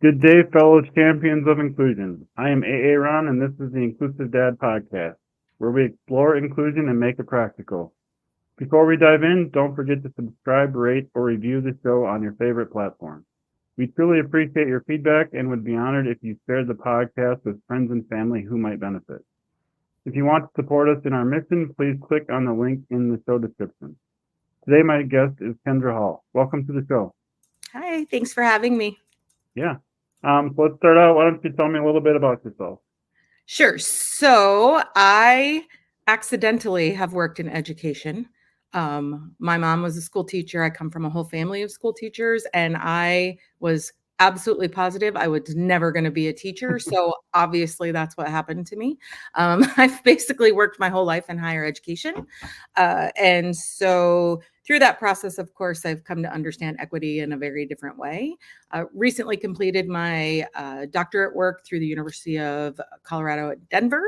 Good day, fellow champions of inclusion. I am A.A. Ron, and this is the Inclusive Dad Podcast, where we explore inclusion and make it practical. Before we dive in, don't forget to subscribe, rate, or review the show on your favorite platform. We truly appreciate your feedback and would be honored if you shared the podcast with friends and family who might benefit. If you want to support us in our mission, please click on the link in the show description. Today, my guest is Kendra Hall. Welcome to the show. Hi, thanks for having me. Yeah. So let's start out. Why don't you tell me a little bit about yourself? Sure. So I accidentally have worked in education. My mom was a school teacher. I come from a whole family of school teachers, and I was absolutely positive I was never going to be a teacher. So obviously, that's what happened to me. I've basically worked my whole life in higher education. And so through that process, of course, I've come to understand equity in a very different way. Recently completed my doctorate work through the University of Colorado at Denver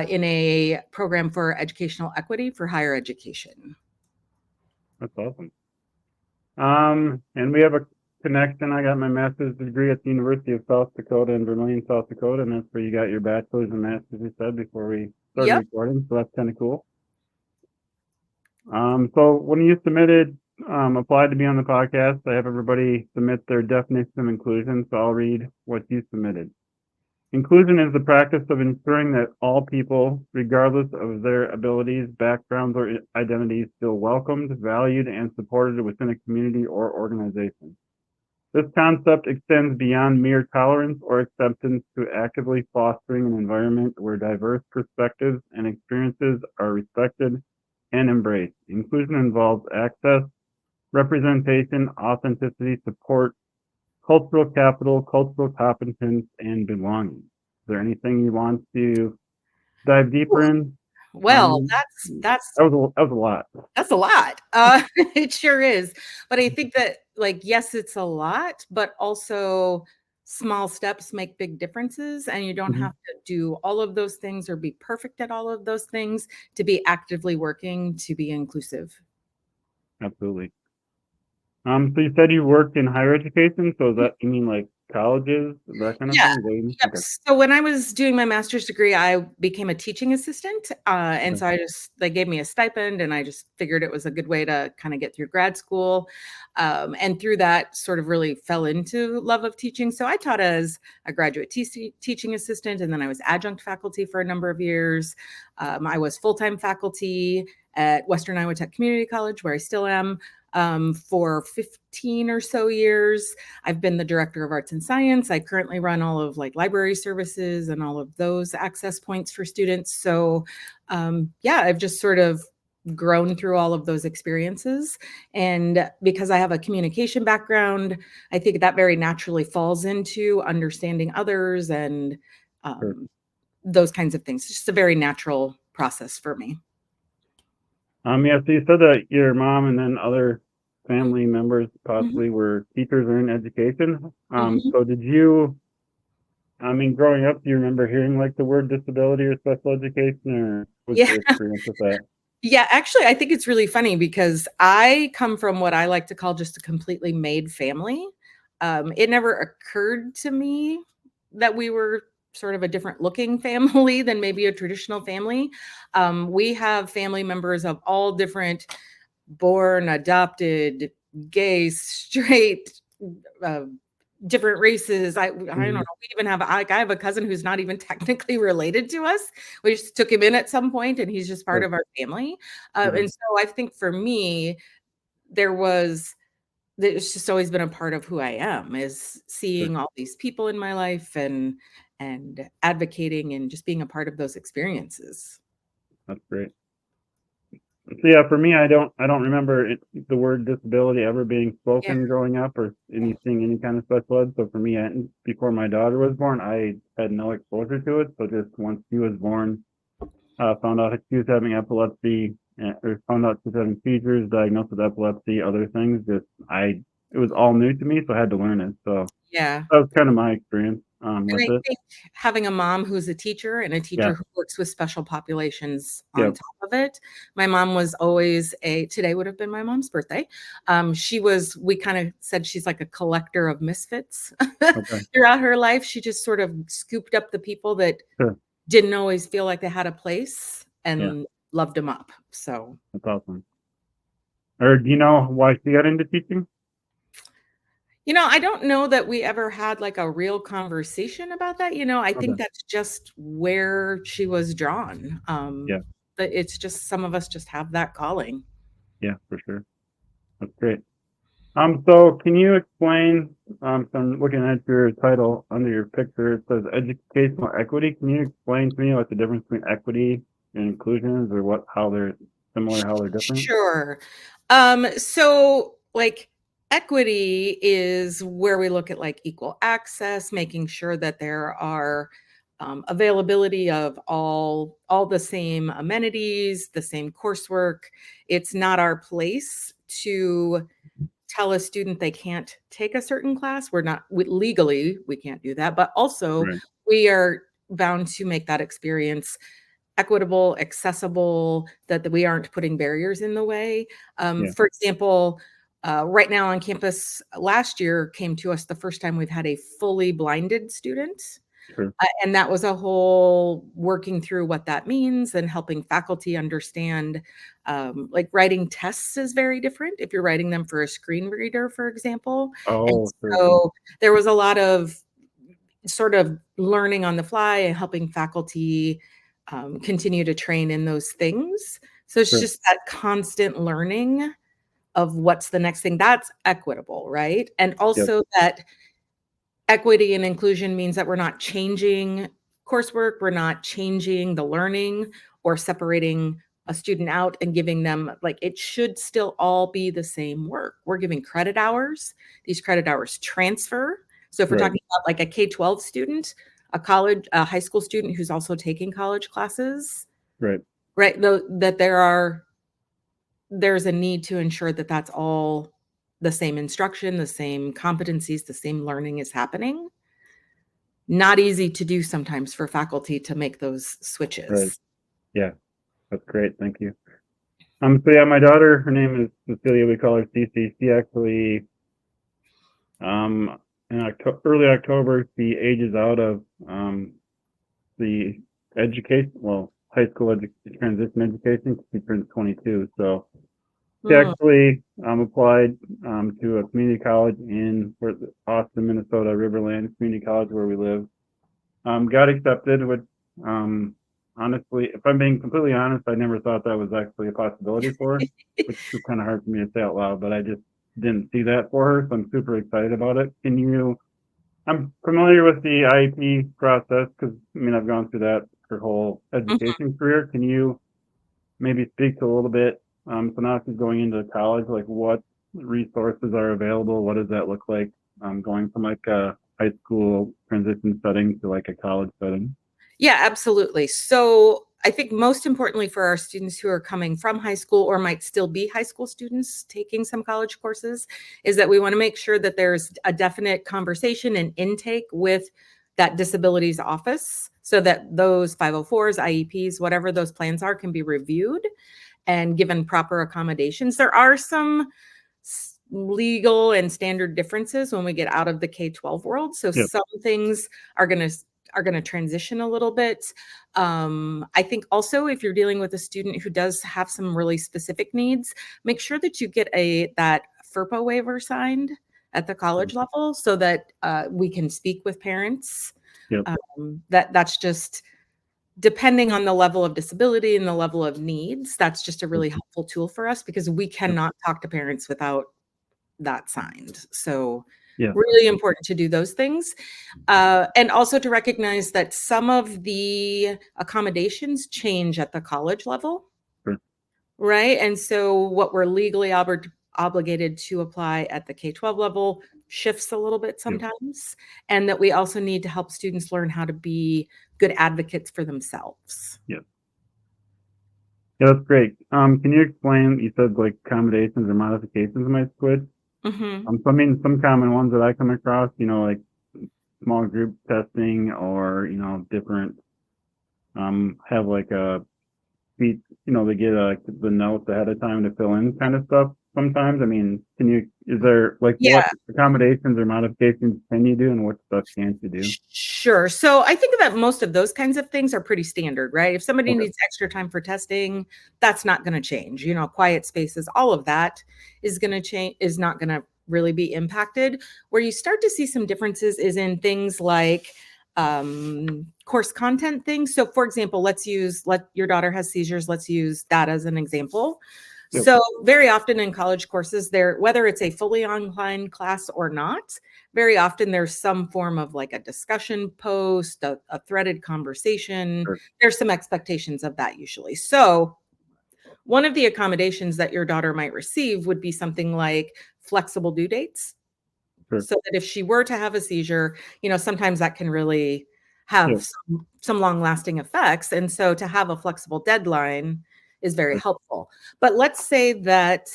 in a program for educational equity for higher education. That's awesome. And we have a connection. I got my master's degree at the University of South Dakota in Vermillion, South Dakota, and that's where you got your bachelor's and master's, you said, before we started Yep. recording. So that's kind of cool. So when you submitted, applied to be on the podcast, I have everybody submit their definition of inclusion. So I'll read what you submitted. Inclusion is the practice of ensuring that all people, regardless of their abilities, backgrounds, or identities, feel welcomed, valued, and supported within a community or organization. This concept extends beyond mere tolerance or acceptance to actively fostering an environment where diverse perspectives and experiences are respected and embraced. Inclusion involves access, representation, authenticity, support, cultural capital, cultural competence, and belonging. Is there anything you want to dive deeper in? Well, That was a lot. that's a lot. It sure is. But I think that, like, yes, it's a lot, but also small steps make big differences. And you don't have to do all of those things or be perfect at all of those things to be actively working to be inclusive. Absolutely. So you said you worked in higher education. So you mean like colleges, that kind of Yeah. thing? Yep. Okay. So when I was doing my master's degree, I became a teaching assistant. And Okay. so they gave me a stipend, and I just figured it was a good way to kind of get through grad school. And through that, sort of really fell into love of teaching. So I taught as a graduate teaching assistant, and then I was adjunct faculty for a number of years. I was full-time faculty at Western Iowa Tech Community College, where I still am, for 15 or so years. I've been the director of arts and science. I currently run all of like library services and all of those access points for students. So yeah, I've just sort of grown through all of those experiences. And because I have a communication background, I think that very naturally falls into understanding others and Sure. those kinds of things. It's just a very natural process for me. Yeah, so you said that your mom and then other family members Mhm. possibly were teachers or in education. Mhm. So growing up, do you remember hearing like the word disability or special education, or was Yeah. your experience with that? Yeah, actually, I think it's really funny because I come from what I like to call just a completely made family. It never occurred to me that we were sort of a different looking family than maybe a traditional family. We have family members of all different born, adopted, gay, straight, uh, different races. I don't know. Mhm. We even have I have a cousin who's not even technically related to us. We just took him in at some point, and he's just part Sure. of our family. Mhm. And so I think for me, there was it's just always been a part of who I am is Sure. seeing all these people in my life and advocating and just being a part of those experiences. That's great. So yeah, for me, I don't remember the word disability ever being Yeah. spoken growing up or anything, any kind of special ed. So for me, before my daughter was born, I had no exposure to it. So just once she was born, found out she was having epilepsy, or found out she was having seizures, diagnosed with epilepsy, other things. It was all new to me, so I had to learn it. So Yeah. that was kind of my experience. with I it? think having a mom who's a teacher and a Yeah. teacher who works with special populations on Yep. top of it. My mom was always today would have been my mom's birthday. We kind of said she's like a collector of misfits Okay. throughout her life. She just sort of scooped up the people that Sure. didn't always feel like they had a place Yeah. and loved them up. So, That's awesome. Or do you know why she got into teaching? I don't know that we ever had like a real conversation about that. I think Okay. that's just where she was drawn. Yeah. But it's just some of us just have that calling. Yeah, for sure. That's great. So can you explain, so I'm looking at your title under your picture, it says educational equity. Can you explain to me what the difference between equity and inclusion is, or how they're similar, how they're different? Sure. So like equity is where we look at like equal access, making sure that there are availability of all the same amenities, the same coursework. It's not our place to tell a student they can't take a certain class. Legally, we can't do that, but also Right. we are bound to make that experience equitable, accessible, that we aren't putting barriers in the way. Yeah. For example, right now on campus, last year came to us the first time we've had a fully blinded student. Sure. And that was a whole working through what that means and helping faculty understand. Like writing tests is very different if you're writing them for a screen reader, for example. And Oh, sure. Yeah. so there was a lot of sort of learning on the fly and helping faculty continue to train in those things. So it's Sure. just that constant learning of what's the next thing that's equitable, right? And Yep. also that equity and inclusion means that we're not changing coursework, we're not changing the learning or separating a student out and giving them like it should still all be the same work. We're giving credit hours. These credit hours transfer. So if we're Right. talking about like a K-12 student, a high school student who's also taking college classes, Right. right? That there's a need to ensure that that's all the same instruction, the same competencies, the same learning is happening. Not easy to do sometimes for faculty to make those Right. switches. Yeah. That's great. Thank you. So yeah, my daughter, her name is Cecilia. We call her Cece. She actually, in early October, she ages out of the education, well, high school transition education. She turns 22. So she Mm, actually applied to a community college in Austin, Minnesota, Riverland Community College, where we live. Got accepted, which honestly, if I'm being completely honest, I never thought that was actually a possibility for her, which is kind of hard for me to say out loud, but I just didn't see that for her, so I'm super excited about it. I'm familiar with the IEP process because, I've gone through that her whole mhm. education career. Can you maybe speak to a little bit, so now she's going into college, like what resources are available? What does that look like, going from like a high school transition setting to like a college setting? Yeah, absolutely. So I think most importantly for our students who are coming from high school or might still be high school students taking some college courses is that we want to make sure that there's a definite conversation and intake with that disabilities office so that those 504s, IEPs, whatever those plans are, can be reviewed and given proper accommodations. There are some legal and standard differences when we get out of the K-12 world. So Yep. some things are going to transition a little bit. I think also if you're dealing with a student who does have some really specific needs, make sure that you get that FERPA waiver signed at the college level so that we can speak with parents. Yep. That's just depending on the level of disability and the level of needs. That's just a Yep. really helpful tool for us because we Yep. cannot talk to parents without that signed. So Yeah. really important to do those things. And also to recognize that some of the accommodations change at the college level, Sure. right? And so what we're legally obligated to apply at the K-12 level shifts a little bit Yep. sometimes, and that we also need to help students learn how to be good advocates for themselves. Yep. Yeah, that's great. Can you explain, you said like accommodations or modifications might switch? Mhm. So some common ones that I come across, like small group testing or, different, have like a speech, they get the notes ahead of time to fill in kind of stuff sometimes. I mean, is there like Yeah. what accommodations or modifications can you do and what stuff can't you do? Sure. So I think that most of those kinds of things are pretty standard, right? If somebody Okay. needs extra time for testing, that's not going to change. Quiet spaces, all of that is going to change, is not going to really be impacted. Where you start to see some differences is in things like course content things. So for example, let your daughter has seizures. Let's use that as an example. Yep. So very often in college courses, whether it's a fully online class or not, very often there's some form of like a discussion post, a threaded conversation. Sure. There's some expectations of that usually. So one of the accommodations that your daughter might receive would be something like flexible due dates. Sure. So that if she were to have a seizure, sometimes that can really have some long lasting effects. And so to have a flexible deadline is very Sure. helpful. But let's say that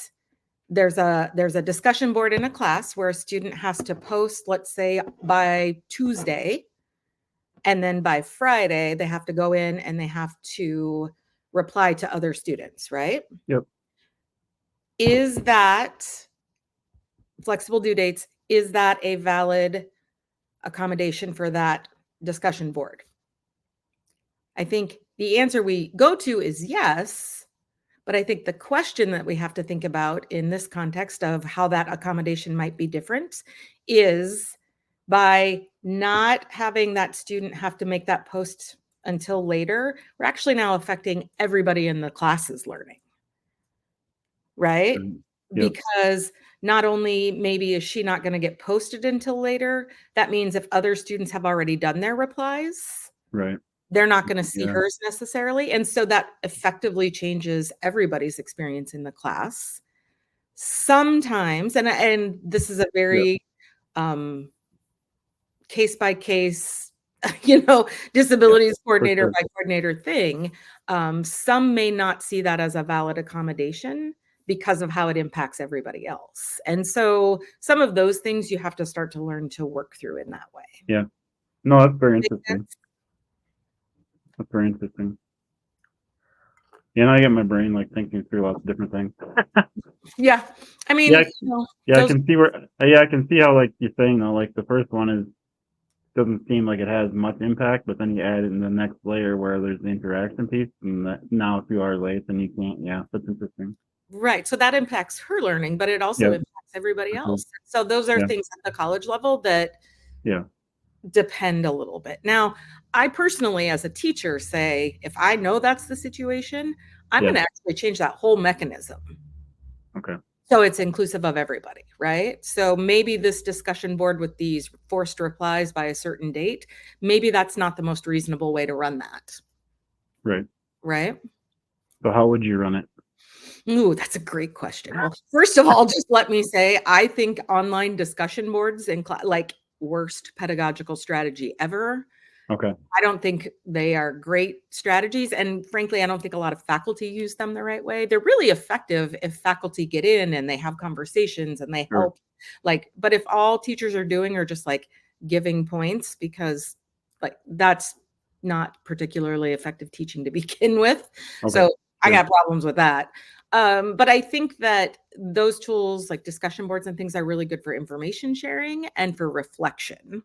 there's a discussion board in a class where a student has to post, let's say by Tuesday, and then by Friday they have to go in and they have to reply to other students, right? Yep. Is that flexible due dates? Is that a valid accommodation for that discussion board? I think the answer we go to is yes, but I think the question that we have to think about in this context of how that accommodation might be different is by not having that student have to make that post until later, we're actually now affecting everybody in the class's learning, right? Yep. Because not only maybe is she not going to get posted until later, that means if other students have already done their replies, Right. they're not going to see Yeah. hers necessarily. And so that effectively changes everybody's experience in the class. Sometimes, and this is a very case by case, disabilities coordinator sure. by coordinator thing. Some may not see that as a valid accommodation because of how it impacts everybody else. And so some of those things you have to start to learn to work through in that way. Yeah. No, that's very interesting. That's very interesting. Yeah, I get my brain like thinking through lots of different things. Yeah. I mean, I can see I can see how like you're saying though, like the first one doesn't seem like it has much impact, but then you add in the next layer where there's the interaction piece, and that now if you are late, then you can't. Yeah, that's interesting. right. So that impacts her learning, but it also impacts everybody else. So those are things at the college level that depend a little bit. Now, I personally, as a teacher, say if I know that's the situation, I'm going to actually change that whole mechanism. Okay. So it's inclusive of everybody, right? So maybe this discussion board with these forced replies by a certain date, maybe that's not the most reasonable way to run that. Right. Right. So how would you run it? Ooh, that's a great question. Well, first of all, just let me say, I think online discussion boards and like worst pedagogical strategy ever. Okay. I don't think they are great strategies. And frankly, I don't think a lot of faculty use them the right way. They're really effective if faculty get in and they have conversations and they help. But if all teachers are doing are just like giving points, because like that's not particularly effective teaching to begin with. Okay. So I got problems with that. But I think that those tools like discussion boards and things are really good for information sharing and for reflection.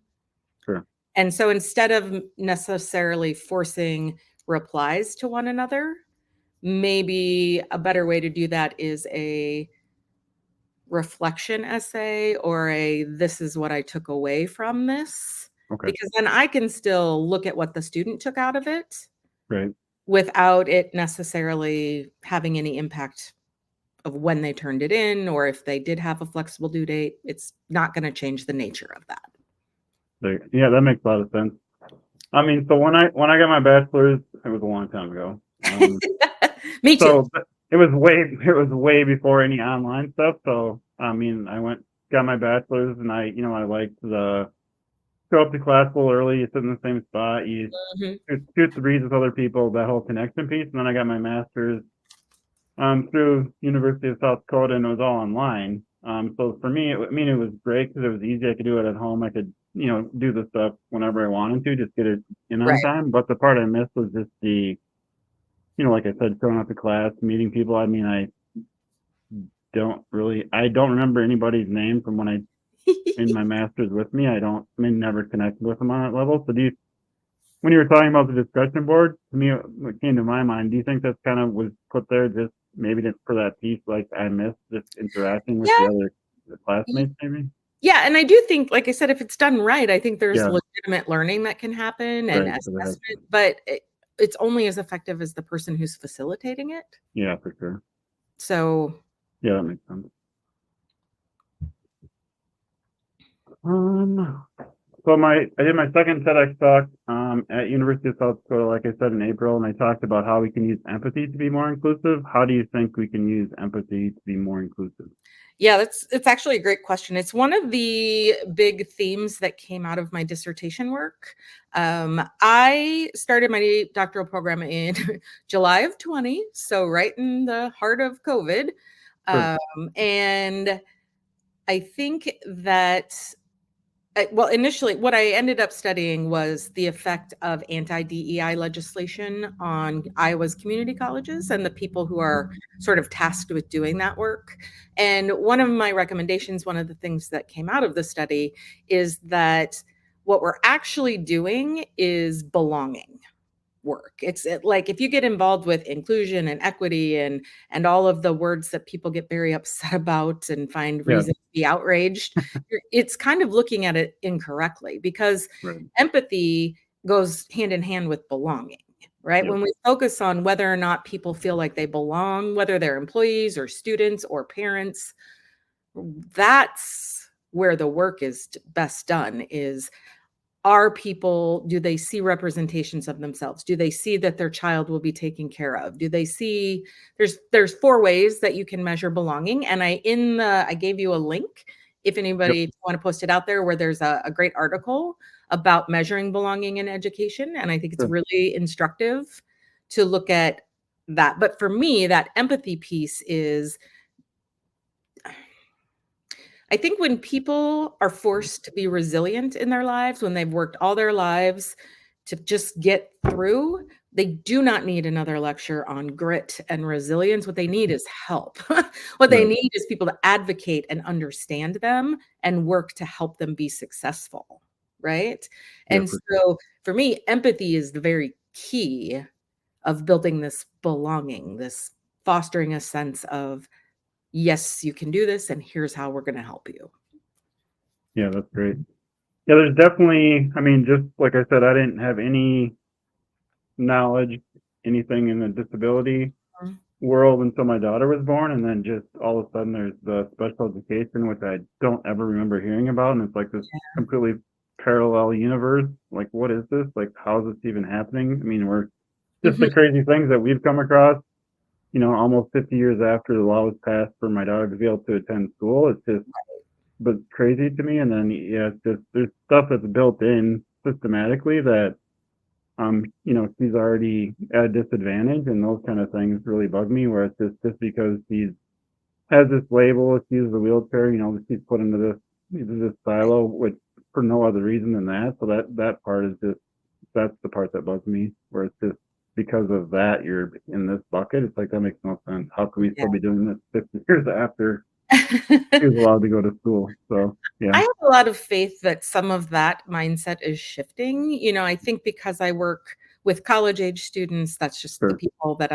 Sure. And so instead of necessarily forcing replies to one another, maybe a better way to do that is a reflection essay or this is what I took away from this. Okay. Because then I can still look at what the student took out of it. Right. Without it necessarily having any impact of when they turned it in, or if they did have a flexible due date, it's not going to change the nature of that. Yeah, that makes a lot of sense. I mean, so when I got my bachelor's, it was a long time ago. Me too. So it was way before any online stuff. So I mean, got my bachelor's, and I liked the show up to class a little early. You sit in the same spot. You shoot the breeze with other people. That whole connection piece. And then I got my master's through University of South Dakota, and it was all online. So for me, it was great because it was easy. I could do it at home. I could do the stuff whenever I wanted to, just get it in on Right. time. But the part I missed was just like I said, showing up to class, meeting people. I mean, I don't remember anybody's name from when I in my master's with me. Never connected with them on that level. So when you were talking about the discussion board, to me, what came to my mind, do you think that's kind of was put there just maybe just for that piece, like I missed just interacting with Yeah. the other classmates, maybe? Yeah, and I do think, like I said, if it's done right, I think there's Yeah, legitimate learning that can happen and right. So assessment, but it's only as effective as the person who's facilitating it. yeah, for sure. So, Yeah, that makes sense. Um, so I did my second TEDx talk at University of South Dakota, like I said, in April, and I talked about how we can use empathy to be more inclusive. How do you think we can use empathy to be more inclusive? yeah, it's actually a great question. It's one of the big themes that came out of my dissertation work. I started my doctoral program in July of 20, so right in the heart of COVID. Sure. And I think that well, initially, what I ended up studying was the effect of anti-DEI legislation on Iowa's community colleges and the people who are sort of tasked with doing that work. And one of my recommendations, one of the things that came out of the study, is that what we're actually doing is belonging work. Like if you get involved with inclusion and equity and all of the words that people get very upset about and find Yeah, reason to be outraged, it's kind of looking at it incorrectly because right. empathy goes hand in hand with belonging. Right? Yep. When we focus on whether or not people feel like they belong, whether they're employees or students or parents, that's where the work is best done is do they see representations of themselves? Do they see that their child will be taken care of? Do they see there's four ways that you can measure belonging. And I gave you a link if Yep. anybody want to post it out there where there's a great article about measuring belonging in education. And I think it's Sure. really instructive to look at that. But for me, that empathy piece is I think when people are forced to be resilient in their lives, when they've worked all their lives to just get through, they do not need another lecture on grit and resilience. What they need is help. What they Right. need is people to advocate and understand them and work to help them be successful. Right. Yeah, And for sure. so for me, empathy is the very key of building this belonging, this fostering a sense of yes, you can do this, and here's how we're going to help you. Yeah, that's great. Yeah, there's definitely, just like I said, I didn't have any knowledge, anything in the disability Mhm. world until my daughter was born. And then just all of a sudden there's the special education, which I don't ever remember hearing about. And it's like this completely parallel universe. Like, what is this? Like, how is this even happening? We're just Mhm. the crazy things that we've come across, almost 50 years after the law was passed for my daughter to be able to attend school. It's just, but crazy to me. And then, yeah, it's just, there's stuff that's built in systematically that, she's already at a disadvantage, and those kind of things really bug me, where it's just because she's has this label, she uses a wheelchair, she's put into this silo, which for no other reason than that. So that part is just, that's the part that bugs me, where it's just because of that you're in this bucket. It's like, that makes no sense. How can we Yeah. still be doing this 50 years after she was allowed to go to school? So yeah. I have a lot of faith that some of that mindset is shifting. I think because I work with college age students, that's just the Sure. people that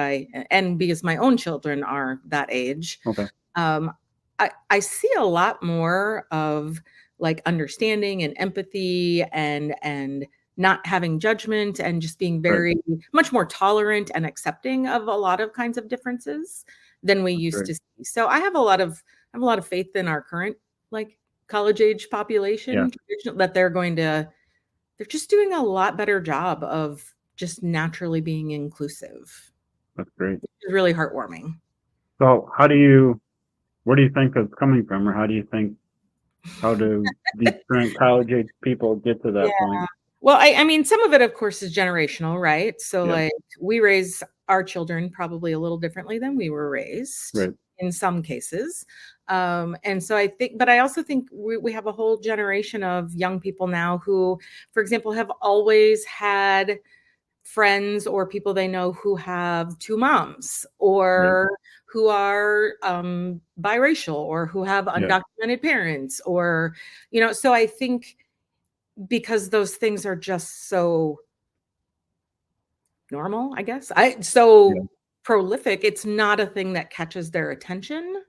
and because my own children are that age, Okay. um, I see a lot more of like understanding and empathy and not having judgment and just being Right. very much more tolerant and accepting of a lot of kinds of differences than we That's used great. to see. So I have a lot of faith in our current like college age Yeah, population that they're just doing a lot better job of just naturally being inclusive. that's great. It's really heartwarming. So where do you think that's coming from, or how do these current college age people get to Yeah. that point? Well, I mean, some of it, of course, is generational, right? So, Yeah. like, we raise our children probably a little differently than we were raised Right. in some cases. And so I think, but I also think we have a whole generation of young people now who, for example, have always had friends or people they know who have two moms Right. or who are biracial or who have Yeah. undocumented parents or, so I think because those things are just so normal, I guess, Yeah. so prolific, it's not a thing that catches their attention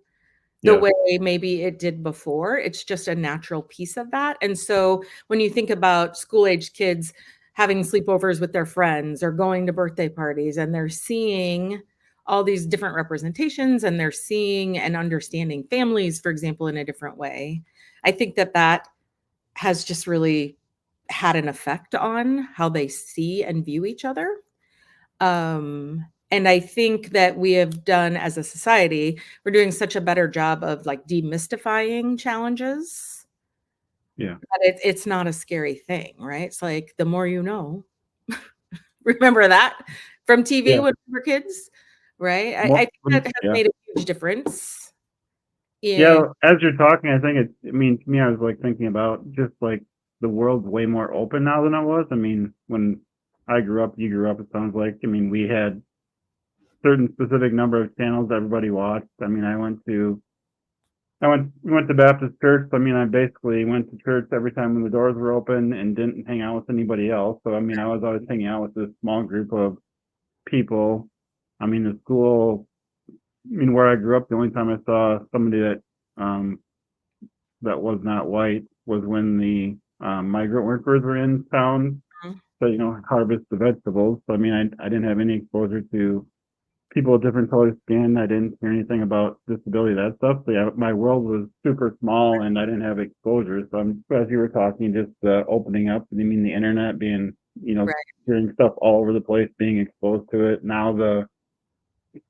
the Yeah. way maybe it did before. It's just a natural piece of that. And so when you think about school-aged kids having sleepovers with their friends or going to birthday parties, and they're seeing all these different representations and they're seeing and understanding families, for example, in a different way, I think that that has just really had an effect on how they see and view each other. And I think that we have done as a society, we're doing such a better job of like demystifying challenges Yeah. that it's not a scary thing, right? It's like the more you know. Remember that from TV Yeah. when we were kids, right? I Well, think that has yeah. made a huge difference in. Yeah. As you're talking, I think I mean, to me, I was like thinking about just like the world's way more open now than it was. I mean, when I grew up, you grew up, it sounds like, I mean, we had certain specific number of channels everybody watched. I mean, we went to Baptist church. So, I mean, I basically went to church every time when the doors were open and didn't hang out with anybody else. So, I mean, I was always hanging out with this small group of people. I mean, the school, I mean, where I grew up, the only time I saw somebody um, that was not white was when the migrant workers were in town to, harvest the vegetables. So, I mean, I didn't have any exposure to people with different colored skin. I didn't hear anything about disability, that stuff. So yeah, my world was super small and I didn't have exposure. So as you were talking, just opening up, I mean, the internet being, Right. hearing stuff all over the place, being exposed to it. Now the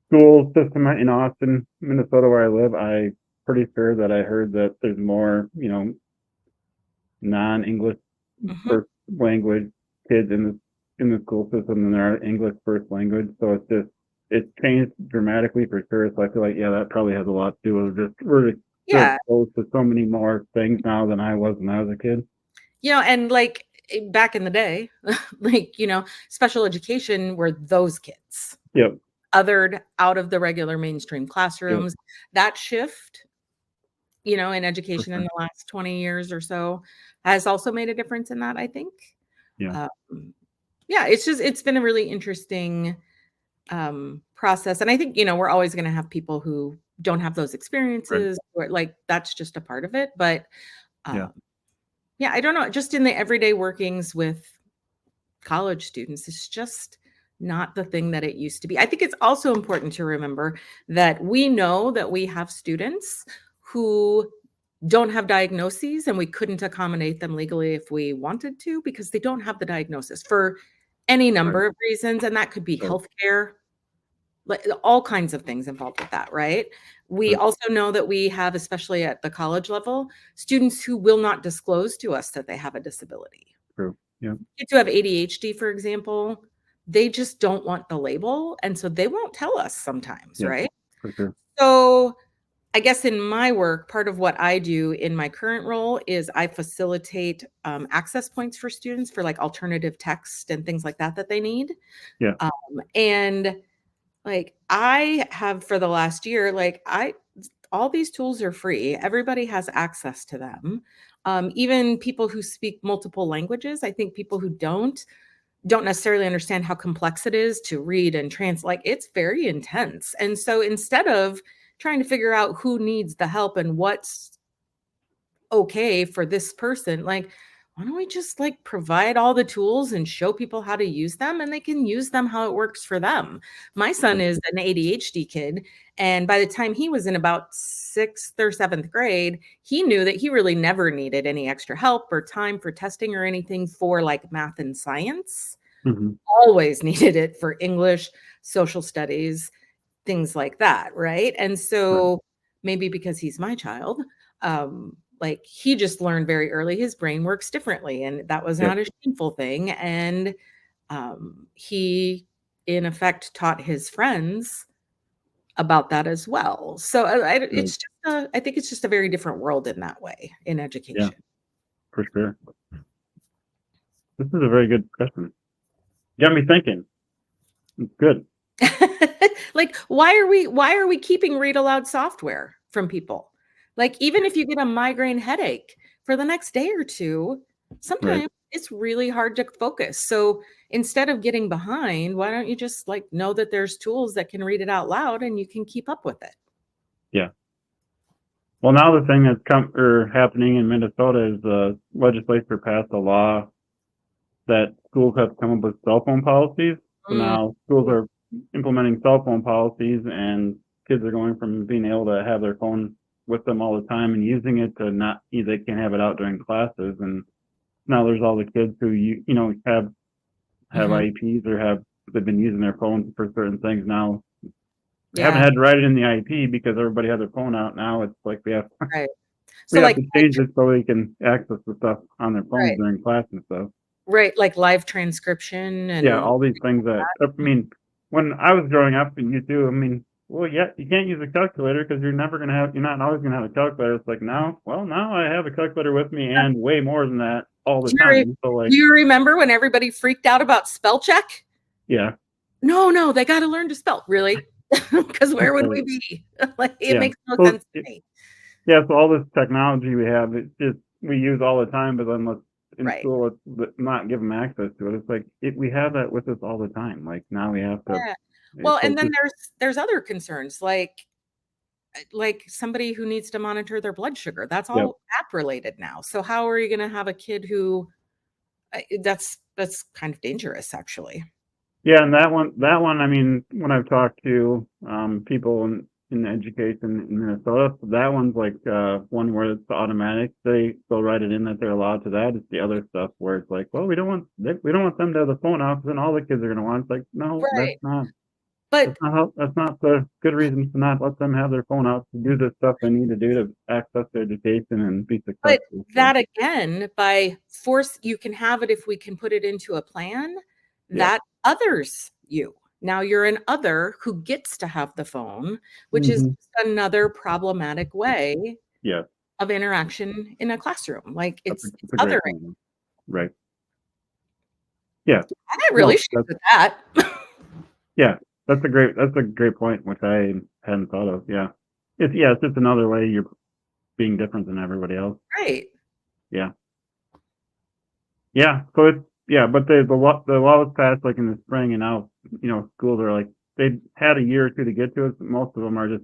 school system in Austin, Minnesota, where I live, I pretty sure that I heard that there's more, non-English Mhm. first language kids in the school system than there are English first language. So it's changed dramatically for sure. So I feel like yeah, that probably has a lot to do with just we're just Yeah. exposed to so many more things now than I was when I was a kid. And like back in the day, like, special education were those kids Yep. othered out of the regular mainstream Yep. classrooms. That shift, in For education in sure. the last 20 years or so has also made a difference in that, I think. Yeah. Um, yeah, it's been a really interesting process. And I think, we're always going to have people who don't have those Right. experiences or like that's just a part of it. But Yeah. um, yeah, I don't know, just in the everyday workings with college students, it's just not the thing that it used to be. I think it's also important to remember that we know that we have students who don't have diagnoses and we couldn't accommodate them legally if we wanted to because they don't have the diagnosis for any Right. number of reasons. And that could be Right. healthcare, like all kinds of things involved with that, right? We Sure. also know that we have, especially at the college level, students who will not disclose to us that they have a disability. True. Yeah. Kids who have ADHD, for example, they just don't want the label. And so they won't tell us sometimes, Yeah. right? For sure. So I guess in my work, part of what I do in my current role is I facilitate access points for students for like alternative text and things like that that they need. Yeah. And like I have for the last year, like all these tools are free. Everybody has access to them. Even people who speak multiple languages. I think people who don't necessarily understand how complex it is to read and translate. Like it's very intense. And so instead of trying to figure out who needs the help and what's okay for this person, like why don't we just like provide all the tools and show people how to use them and they can use them how it works for them. My son Sure. is an ADHD kid, and by the time he was in about 6th or 7th grade, he knew that he really never needed any extra help or time for testing or anything for like math and science. Hmm. Always needed it for English, social studies, things like that, right? And Right. so maybe because he's my child, like he just learned very early his brain works differently, and that was Yep. not a shameful thing. And he, in effect, taught his friends about that as well. So Right. it's just I think it's just a very different world in that way in Yeah, education. for sure. This is a very good question. Got me thinking. It's good. Like, why are we keeping read aloud software from people? Like, even if you get a migraine headache for the next day or two, Right. sometimes it's really hard to focus. So instead of getting behind, why don't you just like know that there's tools that can read it out loud and you can keep up with it? Yeah. Well, now the thing that's happening in Minnesota is the legislature passed a law that schools have to come up with cell phone policies. So Mm, now schools are implementing cell phone policies, and kids are going from being able to have their phone with them all the time and using it to not they can't have it out during classes. And now there's all the kids who have mhm. IEPs or they've been using their phones for certain things. Now we haven't Yeah, had to write it in the IEP because everybody has their phone out. Now it's like right. we So have like to change it so they can access the stuff on their phones right, during class and stuff. right, like live transcription Yeah, and all these things that I mean, when I was growing up, and you too, I mean, well, yeah, you can't use a calculator because you're not always gonna have a calculator. It's like now I have a calculator with me and way more than that all the do you, re- time. So like, do you remember when everybody freaked out about spell check? yeah, No, no, they gotta learn to spell. Really? Because where would right, we be? Like, it yeah. makes no So sense to me. yeah, so all this technology we have, it's just we use all the time, but then let's in Right. school not give them access to it. It's like we have that with us all the time. Like now we have to. Yeah. Well, It's and like then just there's other concerns, like somebody who needs to monitor their blood sugar. That's yep. all app related now. So how are you gonna have a kid who that's kind of dangerous, actually. Yeah, and that one, I mean, when I've talked to people in education in Minnesota, that one's like one where it's automatic. They'll write it in that they're allowed to that. It's the other stuff where it's like, well, we don't want them to have the phone out because then all the kids are gonna want. It's like, no, Right. But that's not the good reason to not let them have their phone out to do the stuff they need to do to access their education and be But successful. So that again, by force, you can have it if we can put it into a plan yeah. that others you. Now you're an other who gets to have the phone, which is Hmm. just another problematic way Yeah, of interaction in a classroom. Like it's that's a great othering. point. Right. Yeah. I got real No, issues with that. yeah, that's a great point, which I hadn't thought of. It's just another way you're being different than everybody else. Right. Yeah, yeah. So it's yeah, but the law was passed like in the spring, and now schools are like they had a year or two to get to it. But most of them are just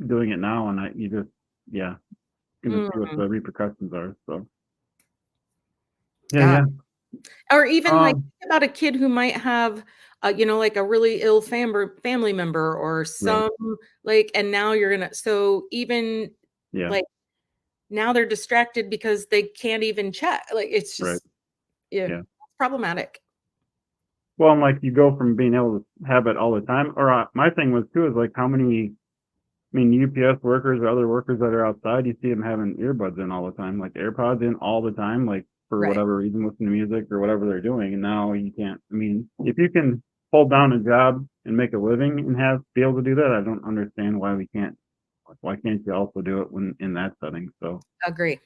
doing it now, and you just yeah, gonna see what Mm, the repercussions are. So yeah, God. yeah. Or even like Um, think about a kid who might have like a really ill family member or right. some like, and now you're gonna so even Yeah, like now they're distracted because they can't even chat. Like it's right. just yeah, Yeah. problematic. Well, and like you go from being able to have it all the time, or my thing was too is like how many I mean, UPS workers or other workers that are outside, you see them having earbuds in all the time, like AirPods in all the time, like for Right. whatever reason, listening to music or whatever they're doing. And now you can't. I mean, if you can hold down a job and make a living and be able to do that, I don't understand why we can't. Why can't you also do it when in that setting? So, Agree.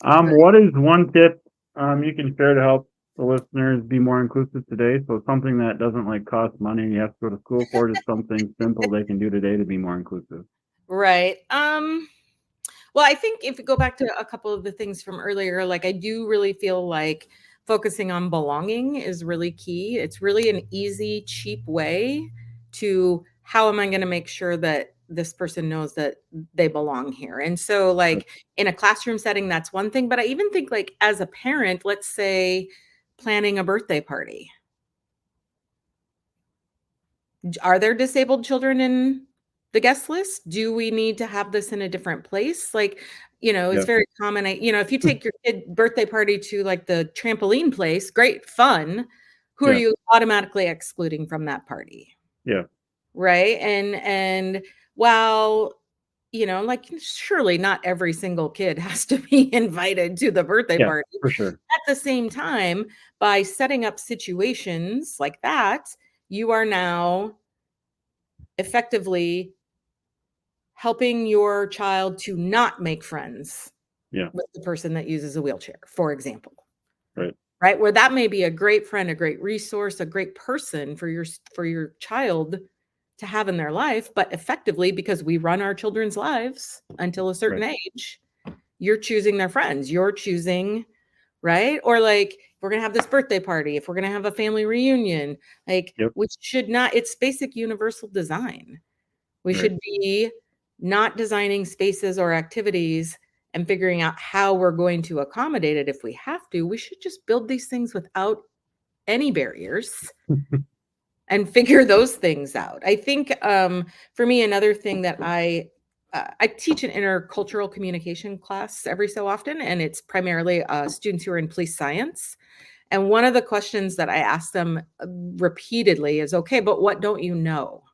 what is one tip you can share to help the listeners be more inclusive today? So something that doesn't like cost money and you have to go to school for, just something simple they can do today to be more inclusive. Right. Well, I think if we go back to a couple of the things from earlier, like I do really feel like focusing on belonging is really key. It's really an easy, cheap way to how am I going to make sure that this person knows that they belong here? And so, Right. like in a classroom setting, that's one thing. But I even think, like, as a parent, let's say planning a birthday party. Are there disabled children in the guest list? Do we need to have this in a different place? Like, it's Yeah. very common. If you take your kid birthday party to like the trampoline place, great fun. Who are Yeah. you automatically excluding from that party? Yeah. Right. And while, like surely not every single kid has to be invited to the birthday Yeah, party. for sure. At the same time, by setting up situations like that, you are now effectively helping your child to not make friends Yeah. with the person that uses a wheelchair, for example. Right. Right? Where that may be a great friend, a great resource, a great person for your child to have in their life, but effectively, because we run our children's lives until a certain age, you're choosing their friends. You're choosing, right? Or like, if we're going to have this birthday party, if we're going to have a family reunion, like, Yep. we should not, it's basic universal design. We Right. should be not designing spaces or activities and figuring out how we're going to accommodate it if we have to. We should just build these things without any barriers and figure those things out. I think for me, another thing that I teach an intercultural communication class every so often, and it's primarily students who are in police science. And one of the questions that I ask them repeatedly is, okay, but what don't you know?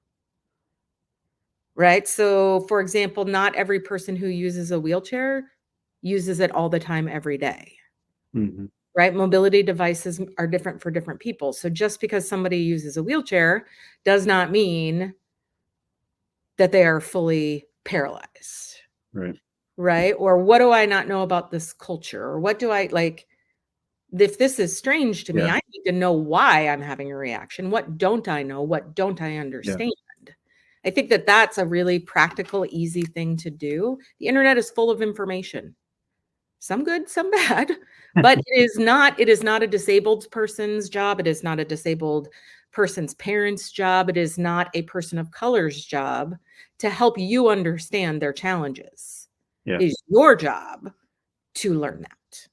Right? So, for example, not every person who uses a wheelchair uses it all the time every day. Mm-hmm. Right? Mobility devices are different for different people. So just because somebody uses a wheelchair does not mean that they are fully paralyzed. Right. Right? Or what do I not know about this culture? Or what do I like? If this is strange to me, Yeah. I need to know why I'm having a reaction. What don't I know? What don't I understand? I think that that's a really practical, easy thing to do. The internet is full of information. Some good, some bad, but it is not a disabled person's job. It is not a disabled person's parents' job. It is not a person of color's job to help you understand their challenges. Yeah. It is your job to learn that.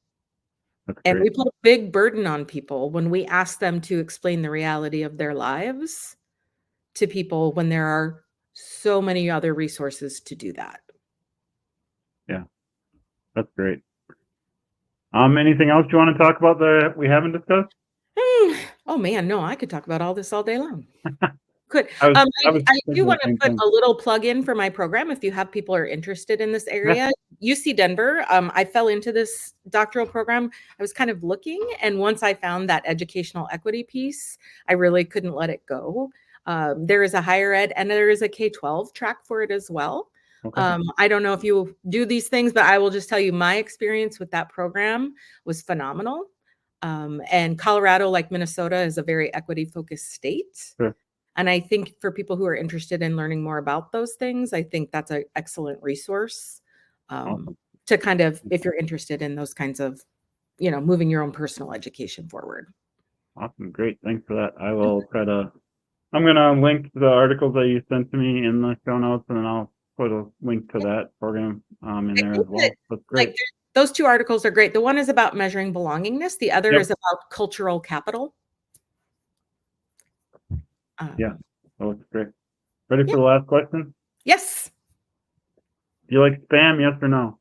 That's And great. we put a big burden on people when we ask them to explain the reality of their lives to people when there are so many other resources to do that. Yeah. That's great. Anything else you want to talk about that we haven't discussed? Oh man, no, I could talk about all this all day long. Could. I was I do thinking the want to same put thing. a little plug in for my program if you have people who are interested in this area. UC Denver, I fell into this doctoral program. I was kind of looking, and once I found that educational equity piece, I really couldn't let it go. There is a higher ed and there is a K-12 track for it as well. Okay. I don't know if you do these things, but I will just tell you my experience with that program was phenomenal. And Colorado, like Minnesota, is a very equity-focused state. Sure. And I think for people who are interested in learning more about those things, I think that's an excellent resource Awesome. to kind of, if you're interested in those kinds of, moving your own personal education forward. Awesome. Great. Thanks for that. I will try to, I'm going to link the articles that you sent to me in the show notes, and then I'll put a link to that program in there as well. That's great. Those two articles are great. The one is about measuring belongingness. The other is about cultural capital. Yeah. Oh, it's great. Ready for the last question? Yes. Do you like spam? Yes or no?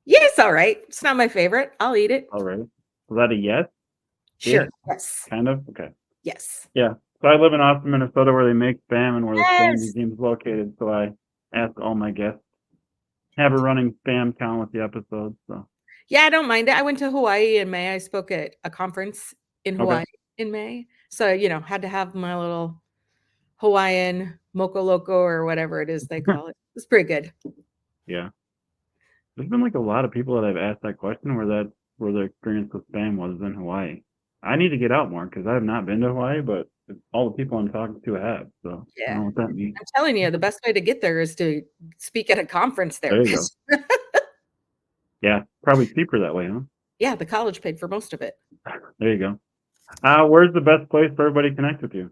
Yes. All right. It's not my favorite. I'll eat it. All right. Was that a yes? Sure. Yeah. Yes. Kind of? Okay. Yes. Yeah. So I live in Austin, Minnesota, where they make spam and where the spam Yes. museum is located. So I ask all my guests, have a running spam count with the episodes. So Yeah, I don't mind it. I went to Hawaii in May. I spoke at a conference in Hawaii in May. So, had to have my little Hawaiian moco loco or whatever it is they call it. It's pretty good. yeah. There's been like a lot of people that I've asked that question where their experience with spam was in Hawaii. I need to get out more because I have not been to Hawaii, but all the people I'm talking to have. So I don't know what that means. I'm telling you, the best way to get there is to speak at a conference there. There you go. Yeah, probably cheaper that way, huh? Yeah, the college paid for most of it. There you go. Where's the best place for everybody to connect with you?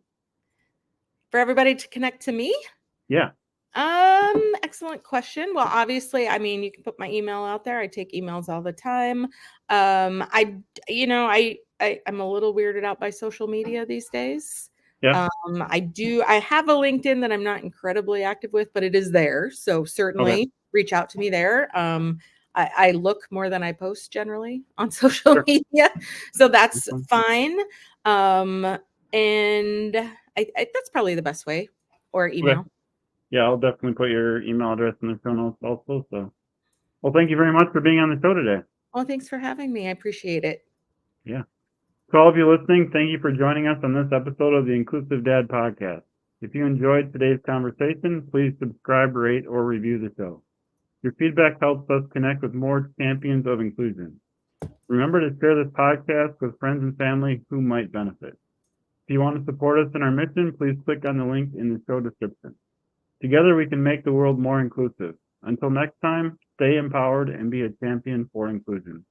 For everybody to connect to me? Yeah. Excellent question. Well, obviously, I mean, you can put my email out there. I take emails all the time. I'm a little weirded out by social media these days. Yeah. I have a LinkedIn that I'm not incredibly active with, but it is there. So certainly reach out to me there. I look more than I post generally on social media. So that's fine. And that's probably the best way, or email. Yeah, I'll definitely put your email address in the show notes also. So, well, thank you very much for being on the show today. Well, thanks for having me. I appreciate it. Yeah. To all of you listening, thank you for joining us on this episode of the Inclusive Dad Podcast. If you enjoyed today's conversation, please subscribe, rate, or review the show. Your feedback helps us connect with more champions of inclusion. Remember to share this podcast with friends and family who might benefit. If you want to support us in our mission, please click on the link in the show description. Together we can make the world more inclusive. Until next time, stay empowered and be a champion for inclusion.